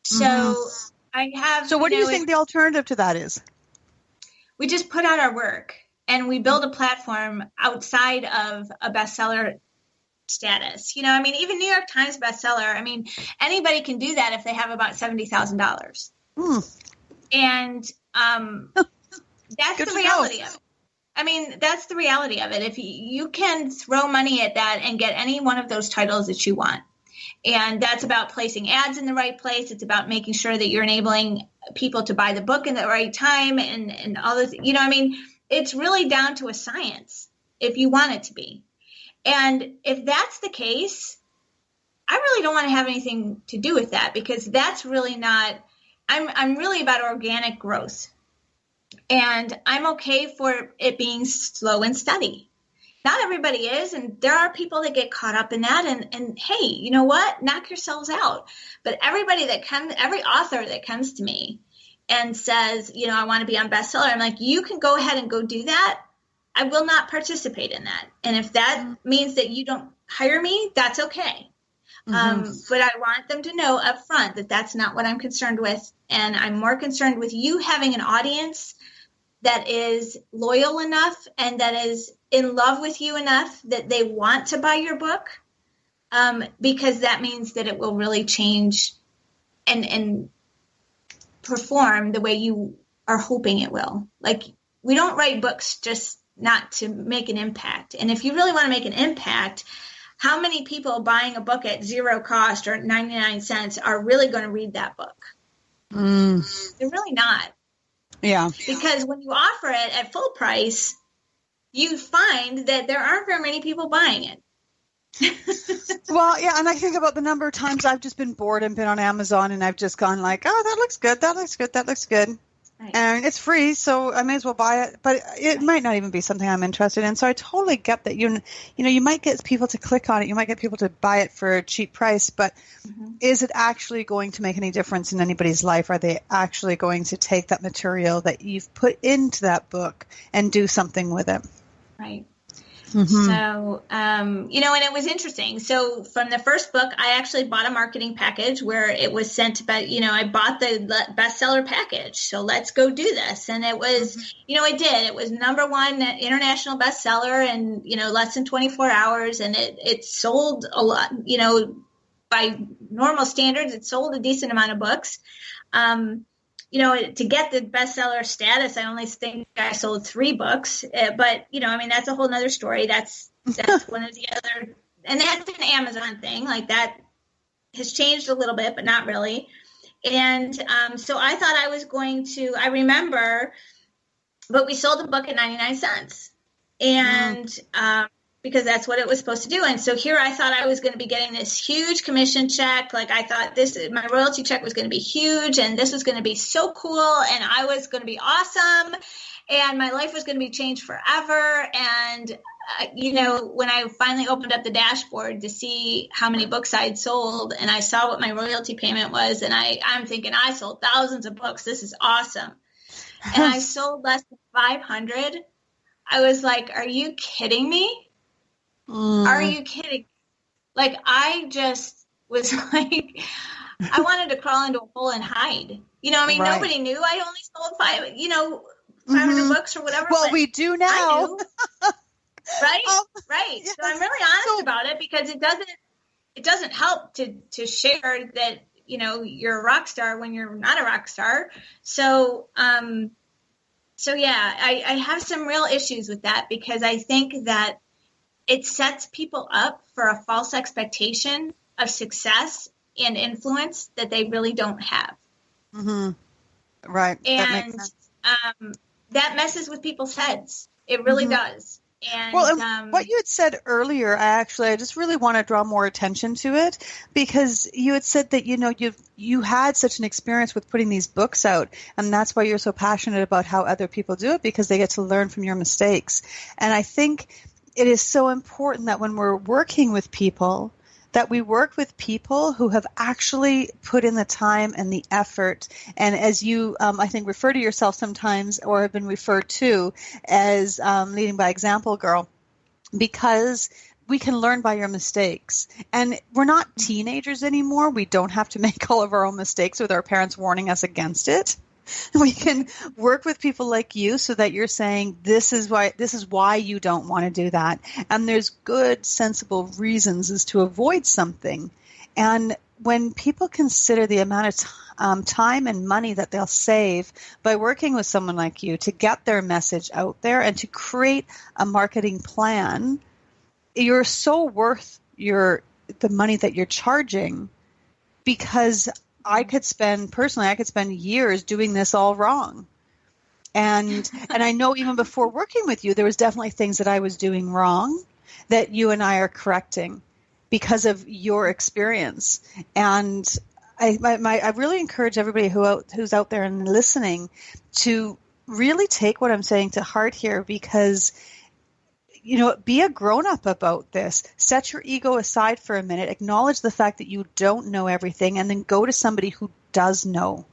So I have. So what do you think the alternative to that is? We just put out our work and we build a platform outside of a bestseller status. I mean, even New York Times bestseller, I mean, anybody can do that if they have about $70,000. And that's the reality of it. I mean, that's the reality of it. If you can throw money at that and get any one of those titles that you want. And that's about placing ads in the right place. It's about making sure that you're enabling people to buy the book in the right time and all this. I mean, it's really down to a science if you want it to be. And if that's the case, I really don't want to have anything to do with that, because that's really not, I'm really about organic growth. And I'm okay for it being slow and steady. Not everybody is, and there are people that get caught up in that. And hey, you know what? Knock yourselves out. But every author that comes to me and says, I want to be on bestseller, I'm like, you can go ahead and go do that. I will not participate in that. And if that means that you don't hire me, that's okay. But I want them to know up front that that's not what I'm concerned with. And I'm more concerned with you having an audience that is loyal enough and that is in love with you enough that they want to buy your book, because that means that it will really change and perform the way you are hoping it will. Like, we don't write books just not to make an impact. And if you really want to make an impact, how many people buying a book at zero cost or 99 cents are really going to read that book? They're really not. Yeah. Because when you offer it at full price, you find that there aren't very many people buying it. Well, yeah, and I think about the number of times I've just been bored and been on Amazon and I've just gone like, oh, that looks good, that looks good, that looks good. Right. And it's free, so I may as well buy it. But it might not even be something I'm interested in. So I totally get that you might get people to click on it. You might get people to buy it for a cheap price. But is it actually going to make any difference in anybody's life? Are they actually going to take that material that you've put into that book and do something with it? Right. So, and it was interesting. So from the first book, I actually bought a marketing package where it was sent, but, I bought the bestseller package. So let's go do this. And it was, it did. It was #1 international bestseller in, less than 24 hours. And it sold a lot, by normal standards, it sold a decent amount of books. To get the bestseller status, I only think I sold 3 books. But, that's a whole nother story. That's one of the other, and that's an Amazon thing. Like, that has changed a little bit, but not really. And so I thought I was going to, I remember, but we sold the book at 99 cents. And because that's what it was supposed to do. And so here I thought I was going to be getting this huge commission check. Like, I thought my royalty check was going to be huge and this was going to be so cool and I was going to be awesome and my life was going to be changed forever. And, when I finally opened up the dashboard to see how many books I'd sold and I saw what my royalty payment was, and I'm thinking, I sold thousands of books. This is awesome. And I sold less than 500. I was like, are you kidding me? Are you kidding? Like, I just was like, I wanted to crawl into a hole and hide. Right. Nobody knew I only sold 500 books or whatever. Well, we do now. Right? Right. Yes. So I'm really honest about it, because it doesn't help to share that, you're a rock star when you're not a rock star. So, yeah, I have some real issues with that, because I think that it sets people up for a false expectation of success and influence that they really don't have. Right. And that messes with people's heads. It really does. And, what you had said earlier, I just really want to draw more attention to it, because you had said that, you had such an experience with putting these books out, and that's why you're so passionate about how other people do it, because they get to learn from your mistakes. And I think it is so important that when we're working with people, that we work with people who have actually put in the time and the effort. And as you, I think, refer to yourself sometimes, or have been referred to as leading by example girl, because we can learn by your mistakes. And we're not teenagers anymore. We don't have to make all of our own mistakes with our parents warning us against it. We can work with people like you so that you're saying, this is why you don't want to do that. And there's good, sensible reasons as to avoid something. And when people consider the amount of time and money that they'll save by working with someone like you to get their message out there and to create a marketing plan, you're so worth the money that you're charging, because I could spend years doing this all wrong. And I know even before working with you, there was definitely things that I was doing wrong that you and I are correcting because of your experience. And I really encourage everybody who's out there and listening to really take what I'm saying to heart here, because be a grown-up about this. Set your ego aside for a minute. Acknowledge the fact that you don't know everything, and then go to somebody who does know.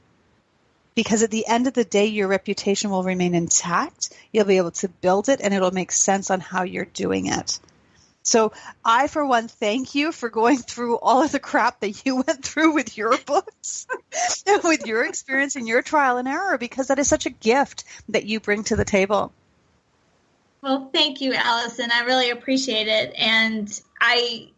Because at the end of the day, your reputation will remain intact. You'll be able to build it, and it'll make sense on how you're doing it. So I, for one, thank you for going through all of the crap that you went through with your books, and with your experience and your trial and error, because that is such a gift that you bring to the table. Well, thank you, Allison. I really appreciate it. And I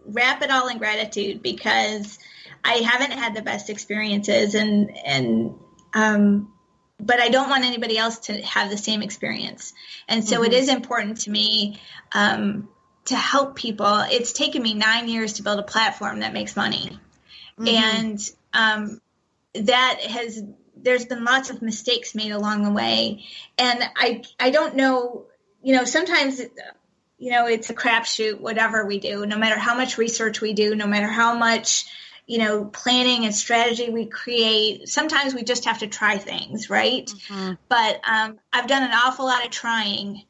wrap it all in gratitude, because I haven't had the best experiences, but I don't want anybody else to have the same experience. And so it is important to me to help people. It's taken me 9 years to build a platform that makes money. And there's been lots of mistakes made along the way. And I don't know, sometimes, it's a crapshoot, whatever we do, no matter how much research we do, no matter how much, planning and strategy we create. Sometimes we just have to try things, right? But I've done an awful lot of trying,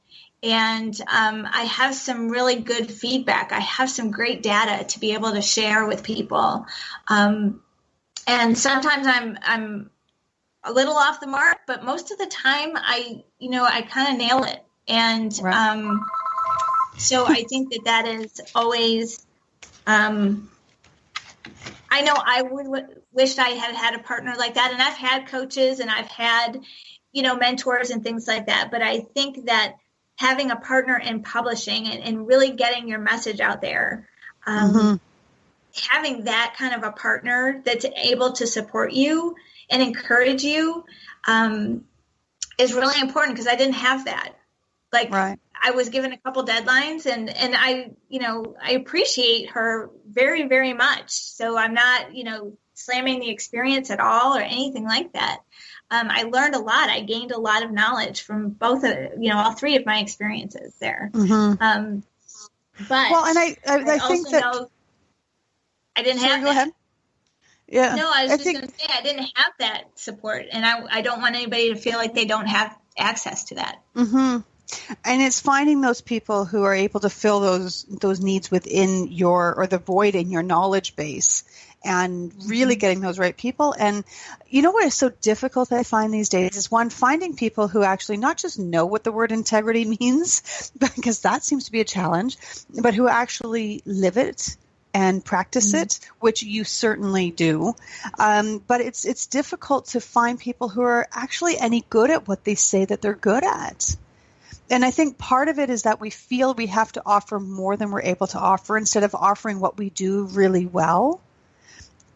and I have some really good feedback. I have some great data to be able to share with people. And sometimes I'm a little off the mark, but most of the time I kind of nail it. And so I think that is always, I know I wish I had a partner like that. And I've had coaches and I've had, mentors and things like that. But I think that having a partner in publishing and really getting your message out there, having that kind of a partner that's able to support you and encourage you is really important, because I didn't have that. I was given a couple deadlines, and I appreciate her very, very much. So I'm not, slamming the experience at all or anything like that. I learned a lot. I gained a lot of knowledge from both, all three of my experiences there. But and I think that know I didn't have go that. Ahead. Yeah. No, I was just going to say I didn't have that support, and I don't want anybody to feel like they don't have access to that. And it's finding those people who are able to fill those needs within the void in your knowledge base, and really getting those right people. And what is so difficult I find these days is, one, finding people who actually not just know what the word integrity means, because that seems to be a challenge, but who actually live it and practice it, which you certainly do. But it's difficult to find people who are actually any good at what they say that they're good at. And I think part of it is that we feel we have to offer more than we're able to offer, instead of offering what we do really well.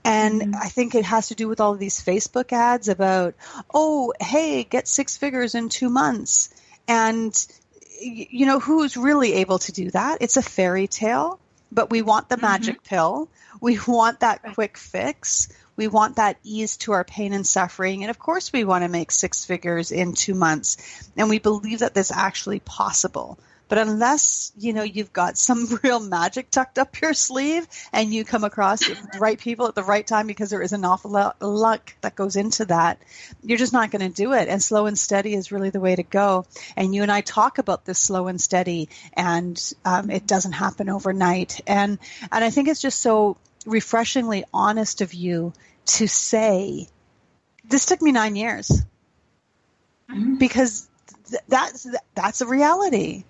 And I think it has to do with all of these Facebook ads about, oh, hey, get 6 figures in 2 months. And, who's really able to do that? It's a fairy tale, but we want the magic pill. We want that quick fix. We want that ease to our pain and suffering. And of course, we want to make 6 figures in 2 months. And we believe that that's actually possible. But unless, you've got some real magic tucked up your sleeve, and you come across the right people at the right time, because there is an awful lot of luck that goes into that, you're just not going to do it. And slow and steady is really the way to go. And you and I talk about this slow and steady, and it doesn't happen overnight. And I think it's just so refreshingly honest of you to say, this took me 9 years, because that's a reality.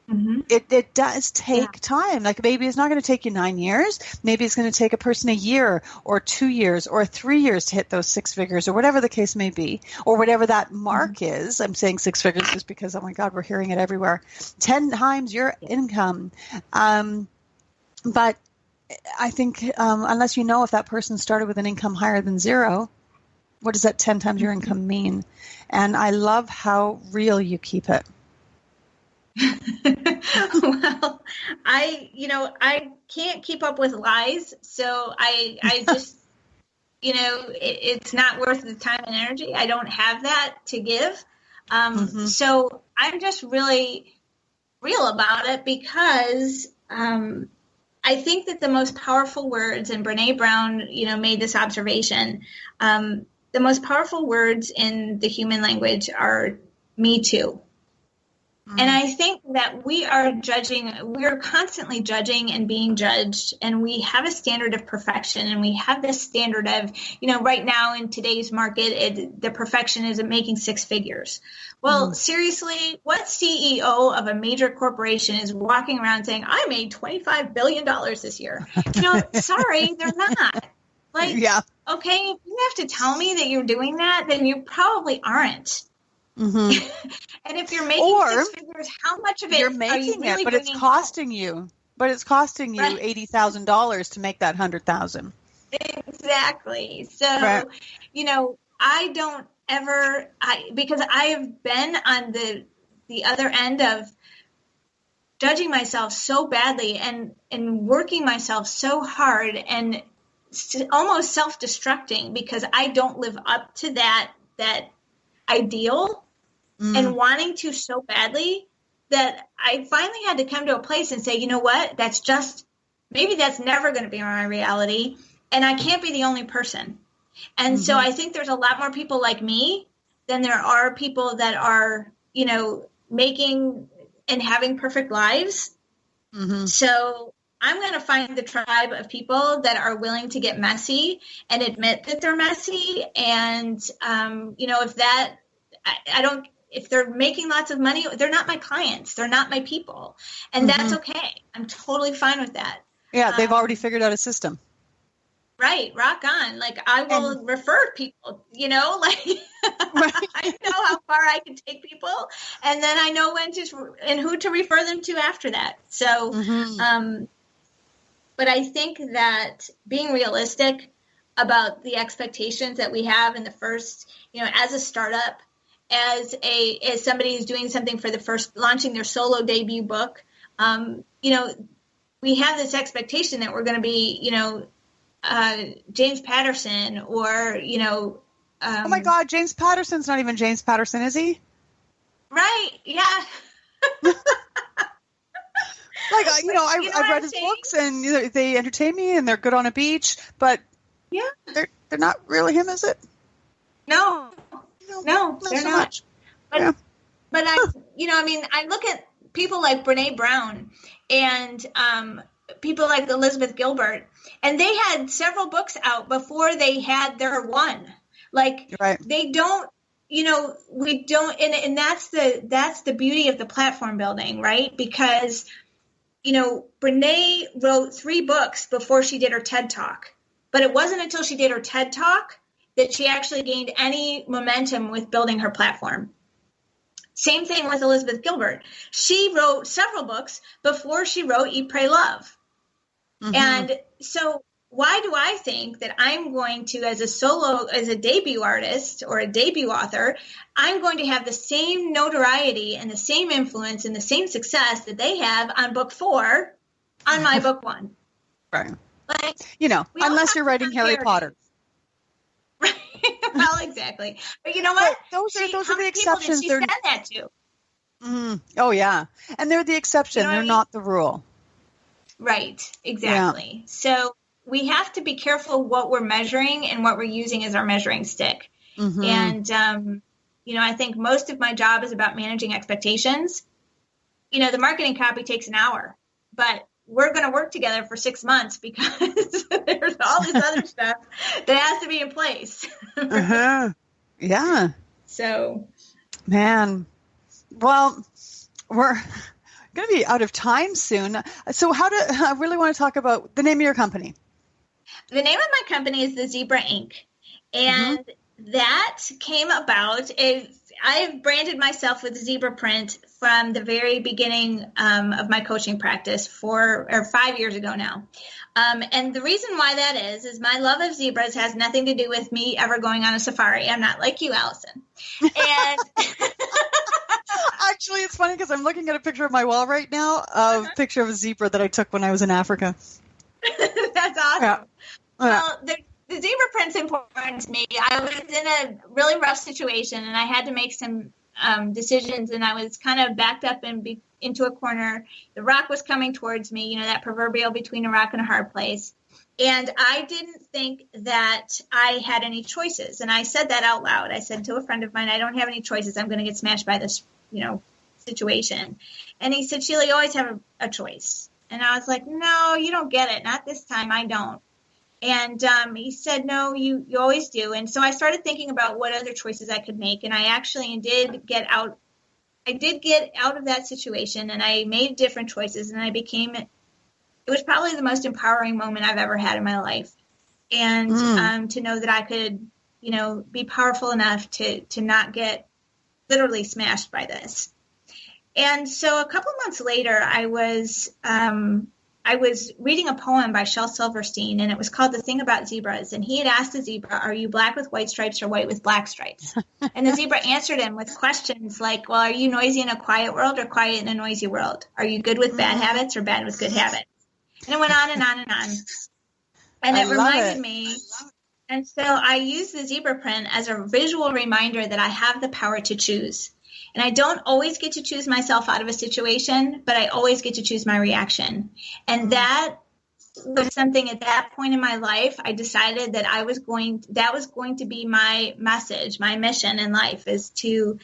It does take time. Like maybe it's not going to take you 9 years. Maybe it's going to take a person a year or 2 years or 3 years to hit those six figures or whatever the case may be, or whatever that mark is. I'm saying six figures just because, oh my God, we're hearing it everywhere. 10 times your income. But I think unless you know if that person started with an income higher than zero, what does that 10 times your income mean? And I love how real you keep it. Well, I can't keep up with lies. So I just, it's not worth the time and energy. I don't have that to give. So I'm just really real about it because, I think that the most powerful words, and Brene Brown, made this observation, the most powerful words in the human language are me too. And I think that we are constantly judging and being judged, and we have a standard of perfection, and we have this standard of, right now in today's market, the perfection is making six figures. Well, seriously, what CEO of a major corporation is walking around saying, I made $25 billion this year? Sorry, they're not. Okay, if you have to tell me that you're doing that, then you probably aren't. And if you're making six figures, how much of it you're making are you really but it's costing you? But it's costing you $80,000 to make that $100,000. Exactly. So, I don't ever. Because I have been on the other end of judging myself so badly and working myself so hard and almost self-destructing because I don't live up to that ideal. And wanting to so badly that I finally had to come to a place and say, you know what, maybe that's never going to be my reality. And I can't be the only person. And so I think there's a lot more people like me than there are people that are, making and having perfect lives. So I'm going to find the tribe of people that are willing to get messy and admit that they're messy. And, if they're making lots of money, they're not my clients. They're not my people. And that's okay. I'm totally fine with that. Yeah, they've already figured out a system. Right. Rock on. I will refer people, I know how far I can take people. And then I know and who to refer them to after that. So, but I think that being realistic about the expectations that we have in the first, as a startup, as somebody who's doing something for launching their solo debut book, we have this expectation that we're going to be, James Patterson or, oh my God, James Patterson's not even James Patterson, is he? Right. Yeah. I've read his books and they entertain me and they're good on a beach, but they're not really him, is it? No, they're so not. Much. But I look at people like Brene Brown and people like Elizabeth Gilbert, and they had several books out before they had their one. They don't, we don't, and that's the beauty of the platform building, right? Because, Brene wrote 3 books before she did her TED Talk, but it wasn't until she did her TED Talk that she actually gained any momentum with building her platform. Same thing with Elizabeth Gilbert. She wrote several books before she wrote Eat, Pray, Love. And so why do I think that I'm going to, as a debut artist or a debut author, I'm going to have the same notoriety and the same influence and the same success that they have on book 4 on my book 1? Right. Unless you're writing Harry Potter. Right. Well, exactly. But you know what? But those are the exceptions. She said that to. Oh, yeah. And they're the exception. They're not the rule. Right. Exactly. Yeah. So we have to be careful what we're measuring and what we're using as our measuring stick. And, I think most of my job is about managing expectations. The marketing copy takes an hour, but we're going to work together for 6 months because there's all this other stuff that has to be in place. Yeah. So. Man. Well, going to be out of time soon. So I really want to talk about the name of your company. The name of my company is the Zebra Inc. And that came about. I've branded myself with zebra print from the very beginning of my coaching practice 5 years ago now. And the reason why that is my love of zebras has nothing to do with me ever going on a safari. I'm not like you, Allison. And actually, it's funny because I'm looking at a picture of my wall right now, a picture of a zebra that I took when I was in Africa. That's awesome. Yeah. Well, the zebra print's important to me. I was in a really rough situation, and I had to make some decisions, and I was kind of backed up into a corner. The rock was coming towards me, that proverbial between a rock and a hard place. And I didn't think that I had any choices. And I said that out loud. I said to a friend of mine, I don't have any choices. I'm going to get smashed by this, situation. And he said, Sheila, you always have a choice. And I was like, no, you don't get it. Not this time. I don't. And he said, no, you always do. And so I started thinking about what other choices I could make. And I actually did get out. I did get out of that situation, and I made different choices, and it was probably the most empowering moment I've ever had in my life. And to know that I could, be powerful enough to not get literally smashed by this. And so a couple months later, I was reading a poem by Shel Silverstein, and it was called The Thing About Zebras. And he had asked the zebra, are you black with white stripes or white with black stripes? And the zebra answered him with questions like, well, are you noisy in a quiet world or quiet in a noisy world? Are you good with bad habits or bad with good habits? And it went on and on and on. And it reminded me. And so I use the zebra print as a visual reminder that I have the power to choose. And I don't always get to choose myself out of a situation, but I always get to choose my reaction. And that was something at that point in my life, I decided that that was going to be my message, my mission in life, is to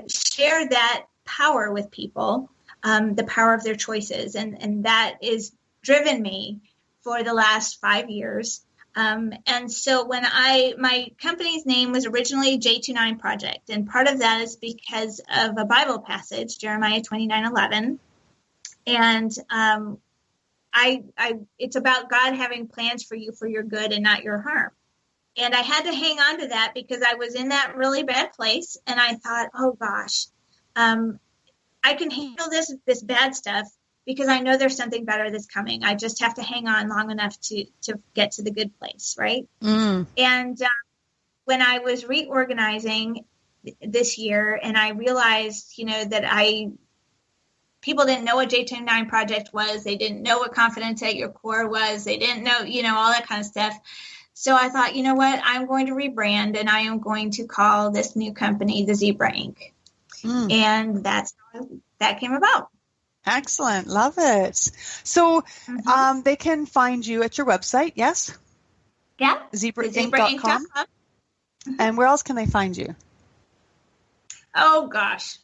share that power with people, the power of their choices. And that is driven me for the last 5 years. And so my company's name was originally J29 Project, and part of that is because of a Bible passage, Jeremiah 29:11. And it's about God having plans for you for your good and not your harm. And I had to hang on to that because I was in that really bad place. And I thought, oh gosh, I can handle this bad stuff because I know there's something better that's coming. I just have to hang on long enough to get to the good place, right? And when I was reorganizing this year, and I realized, that people didn't know what J29 Project was. They didn't know what Confidence at Your Core was. They didn't know, all that kind of stuff. So I thought, you know what? I'm going to rebrand, and I am going to call this new company the Zebra Inc. And that's how that came about. Excellent. Love it. So they can find you at your website, yes? Yeah. zebrainc.com. And where else can they find you? Oh, gosh.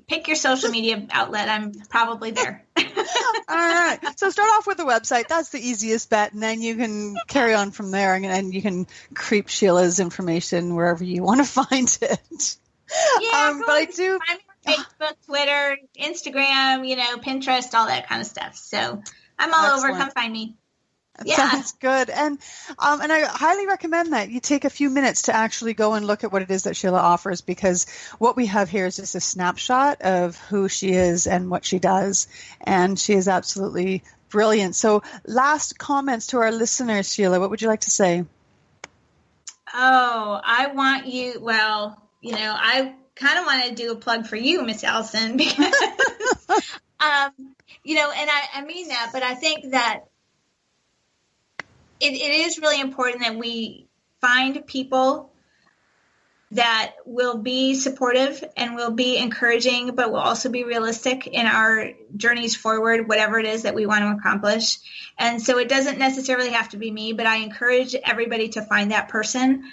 Pick your social media outlet. I'm probably there. All right. So start off with the website. That's the easiest bet. And then you can carry on from there. And you can creep Sheila's information wherever you want to find it. Yeah, but I do. Facebook, Twitter, Instagram, Pinterest, all that kind of stuff. So I'm all over. Come find me. Sounds good. And I highly recommend that you take a few minutes to actually go and look at what it is that Sheila offers, because what we have here is just a snapshot of who she is and what she does. And she is absolutely brilliant. So last comments to our listeners, Sheila, what would you like to say? Oh, I want you, I kind of want to do a plug for you, Miss Allison, because, and I mean that, but I think that it is really important that we find people that will be supportive and will be encouraging, but will also be realistic in our journeys forward, whatever it is that we want to accomplish. And so it doesn't necessarily have to be me, but I encourage everybody to find that person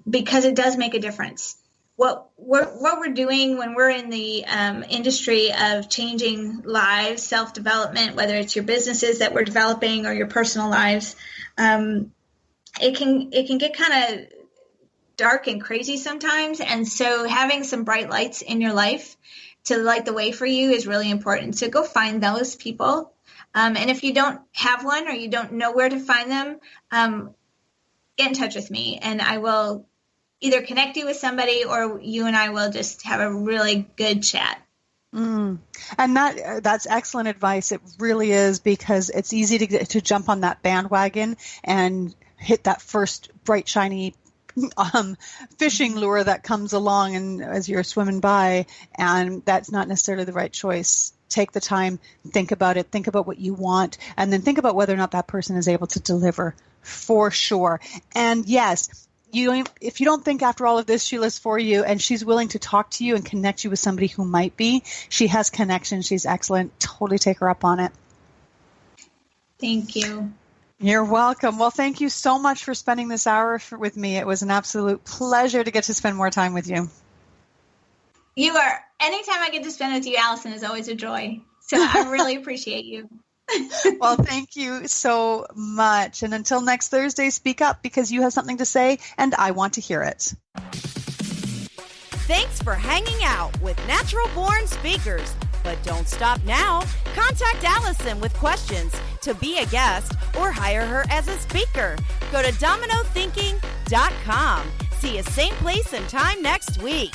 because it does make a difference. What we're doing when we're in the industry of changing lives, self-development, whether it's your businesses that we're developing or your personal lives, it can get kind of dark and crazy sometimes. And so having some bright lights in your life to light the way for you is really important. So go find those people. And if you don't have one or you don't know where to find them, get in touch with me and I will either connect you with somebody or you and I will just have a really good chat. And that's excellent advice. It really is, because it's easy to jump on that bandwagon and hit that first bright, shiny fishing lure that comes along and as you're swimming by, and that's not necessarily the right choice. Take the time, think about it, think about what you want, and then think about whether or not that person is able to deliver for sure. And yes, if you don't think after all of this Sheila's for you and she's willing to talk to you and connect you with somebody who might be, she has connections, she's excellent, totally take her up on it. Thank you. You're welcome. Well, thank you so much for spending this hour with me. It was an absolute pleasure to get to spend more time with you. Anytime I get to spend with you, Allison, is always a joy. So I really appreciate you. Well, thank you so much. And until next Thursday, speak up because you have something to say and I want to hear it. Thanks for hanging out with Natural Born Speakers. But don't stop now. Contact Allison with questions to be a guest or hire her as a speaker. Go to dominothinking.com. See you same place and time next week.